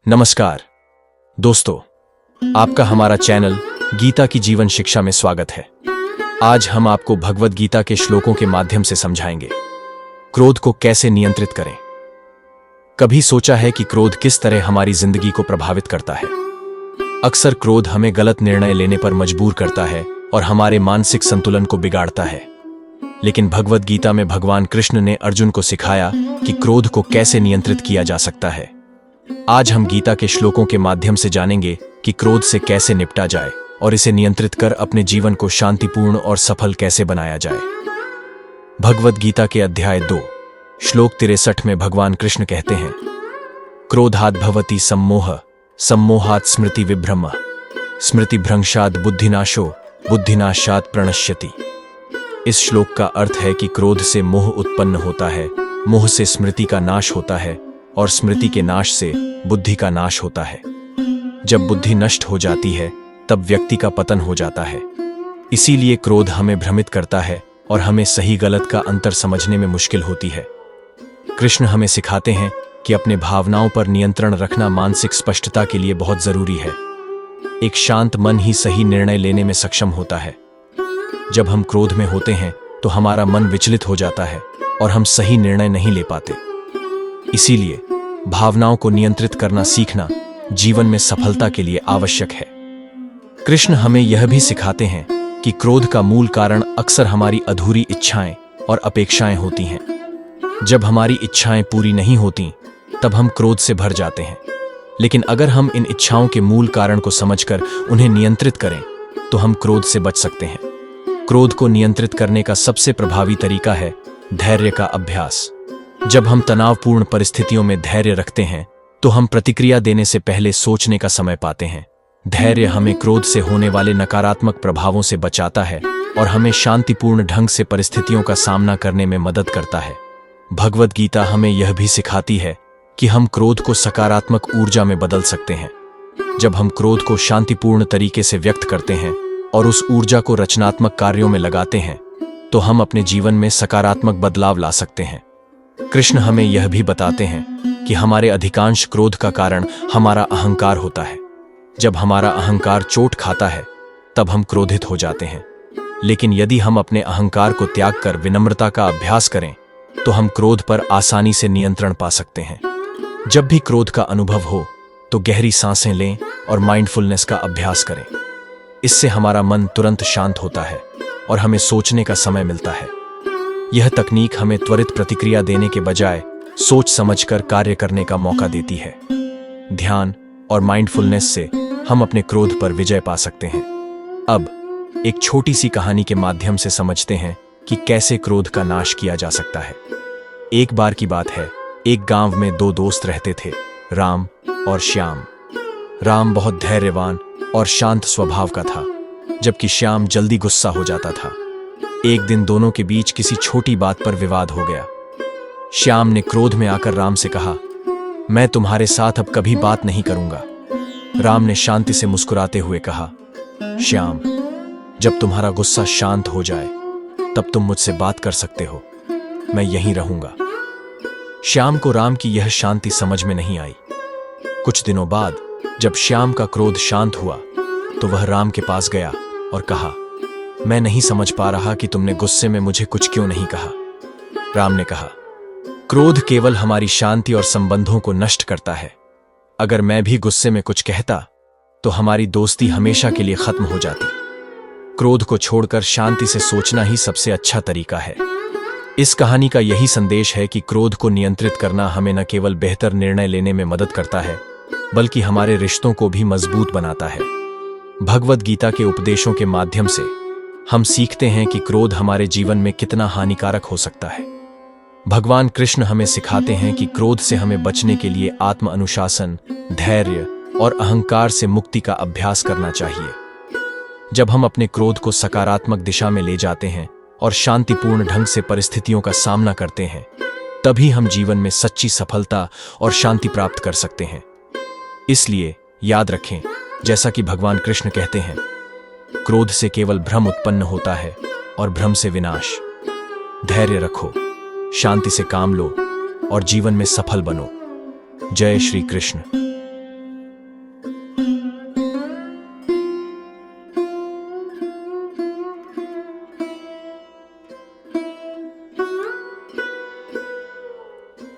नमस्कार दोस्तों, आपका हमारा चैनल गीता की जीवन शिक्षा में स्वागत है। आज हम आपको भगवद गीता के श्लोकों के माध्यम से समझाएंगे क्रोध को कैसे नियंत्रित करें। कभी सोचा है कि क्रोध किस तरह हमारी जिंदगी को प्रभावित करता है? अक्सर क्रोध हमें गलत निर्णय लेने पर मजबूर करता है और हमारे मानसिक संतुलन को बिगाड़ता है। लेकिन भगवद गीता में भगवान कृष्ण ने अर्जुन को सिखाया कि क्रोध को कैसे नियंत्रित किया जा सकता है। आज हम गीता के श्लोकों के माध्यम से जानेंगे कि क्रोध से कैसे निपटा जाए और इसे नियंत्रित कर अपने जीवन को शांतिपूर्ण और सफल कैसे बनाया जाए। भगवद गीता के अध्याय 2 श्लोक 63 में भगवान कृष्ण कहते हैं, क्रोधात् भवति सम्मोह, सम्मोहात् स्मृति विभ्रम, स्मृति भ्रंशात् बुद्धिनाशो, बुद्धिनाशात् प्रणश्यति। इस श्लोक का अर्थ है कि क्रोध से मोह उत्पन्न होता है, मोह से स्मृति का नाश होता है और स्मृति के नाश से बुद्धि का नाश होता है। जब बुद्धि नष्ट हो जाती है तब व्यक्ति का पतन हो जाता है। इसीलिए क्रोध हमें भ्रमित करता है और हमें सही गलत का अंतर समझने में मुश्किल होती है। कृष्ण हमें सिखाते हैं कि अपने भावनाओं पर नियंत्रण रखना मानसिक स्पष्टता के लिए बहुत जरूरी है। एक शांत मन ही सही निर्णय लेने में सक्षम होता है। जब हम क्रोध में होते हैं तो हमारा मन विचलित हो जाता है और हम सही निर्णय नहीं ले पाते। इसीलिए भावनाओं को नियंत्रित करना सीखना जीवन में सफलता के लिए आवश्यक है। कृष्ण हमें यह भी सिखाते हैं कि क्रोध का मूल कारण अक्सर हमारी अधूरी इच्छाएं और अपेक्षाएं होती हैं। जब हमारी इच्छाएं पूरी नहीं होती तब हम क्रोध से भर जाते हैं। लेकिन अगर हम इन इच्छाओं के मूल कारण को समझकर उन्हें नियंत्रित करें तो हम क्रोध से बच सकते हैं। क्रोध को नियंत्रित करने का सबसे प्रभावी तरीका है धैर्य का अभ्यास। जब हम तनावपूर्ण परिस्थितियों में धैर्य रखते हैं तो हम प्रतिक्रिया देने से पहले सोचने का समय पाते हैं। धैर्य हमें क्रोध से होने वाले नकारात्मक प्रभावों से बचाता है और हमें शांतिपूर्ण ढंग से परिस्थितियों का सामना करने में मदद करता है। भगवद गीता हमें यह भी सिखाती है कि हम क्रोध को सकारात्मक ऊर्जा में बदल सकते हैं। जब हम क्रोध को शांतिपूर्ण तरीके से व्यक्त करते हैं और उस ऊर्जा को रचनात्मक कार्यों में लगाते हैं तो हम अपने जीवन में सकारात्मक बदलाव ला सकते हैं। कृष्ण हमें यह भी बताते हैं कि हमारे अधिकांश क्रोध का कारण हमारा अहंकार होता है। जब हमारा अहंकार चोट खाता है तब हम क्रोधित हो जाते हैं। लेकिन यदि हम अपने अहंकार को त्याग कर विनम्रता का अभ्यास करें तो हम क्रोध पर आसानी से नियंत्रण पा सकते हैं। जब भी क्रोध का अनुभव हो तो गहरी सांसें लें और माइंडफुलनेस का अभ्यास करें। इससे हमारा मन तुरंत शांत होता है और हमें सोचने का समय मिलता है। यह तकनीक हमें त्वरित प्रतिक्रिया देने के बजाय सोच समझकर कार्य करने का मौका देती है। ध्यान और माइंडफुलनेस से हम अपने क्रोध पर विजय पा सकते हैं। अब एक छोटी सी कहानी के माध्यम से समझते हैं कि कैसे क्रोध का नाश किया जा सकता है। एक बार की बात है, एक गांव में 2 दोस्त रहते थे, राम और श्याम। राम बहुत धैर्यवान और शांत स्वभाव का था, जबकि श्याम जल्दी गुस्सा हो जाता था। एक दिन दोनों के बीच किसी छोटी बात पर विवाद हो गया। श्याम ने क्रोध में आकर राम से कहा, मैं तुम्हारे साथ अब कभी बात नहीं करूंगा। राम ने शांति से मुस्कुराते हुए कहा, श्याम, जब तुम्हारा गुस्सा शांत हो जाए तब तुम मुझसे बात कर सकते हो, मैं यहीं रहूंगा। श्याम को राम की यह शांति समझ में नहीं आई। कुछ दिनों बाद जब श्याम का क्रोध शांत हुआ तो वह राम के पास गया और कहा, मैं नहीं समझ पा रहा कि तुमने गुस्से में मुझे कुछ क्यों नहीं कहा। राम ने कहा, क्रोध केवल हमारी शांति और संबंधों को नष्ट करता है। अगर मैं भी गुस्से में कुछ कहता तो हमारी दोस्ती हमेशा के लिए खत्म हो जाती। क्रोध को छोड़कर शांति से सोचना ही सबसे अच्छा तरीका है। इस कहानी का यही संदेश है कि क्रोध को नियंत्रित करना हमें न केवल बेहतर निर्णय लेने में मदद करता है बल्कि हमारे रिश्तों को भी मजबूत बनाता है। भगवद गीता के उपदेशों के माध्यम से हम सीखते हैं कि क्रोध हमारे जीवन में कितना हानिकारक हो सकता है। भगवान कृष्ण हमें सिखाते हैं कि क्रोध से हमें बचने के लिए आत्म अनुशासन, धैर्य और अहंकार से मुक्ति का अभ्यास करना चाहिए। जब हम अपने क्रोध को सकारात्मक दिशा में ले जाते हैं और शांतिपूर्ण ढंग से परिस्थितियों का सामना करते हैं, तभी हम जीवन में सच्ची सफलता और शांति प्राप्त कर सकते हैं। इसलिए याद रखें, जैसा कि भगवान कृष्ण कहते हैं, क्रोध से केवल भ्रम उत्पन्न होता है और भ्रम से विनाश। धैर्य रखो, शांति से काम लो और जीवन में सफल बनो। जय श्री कृष्ण।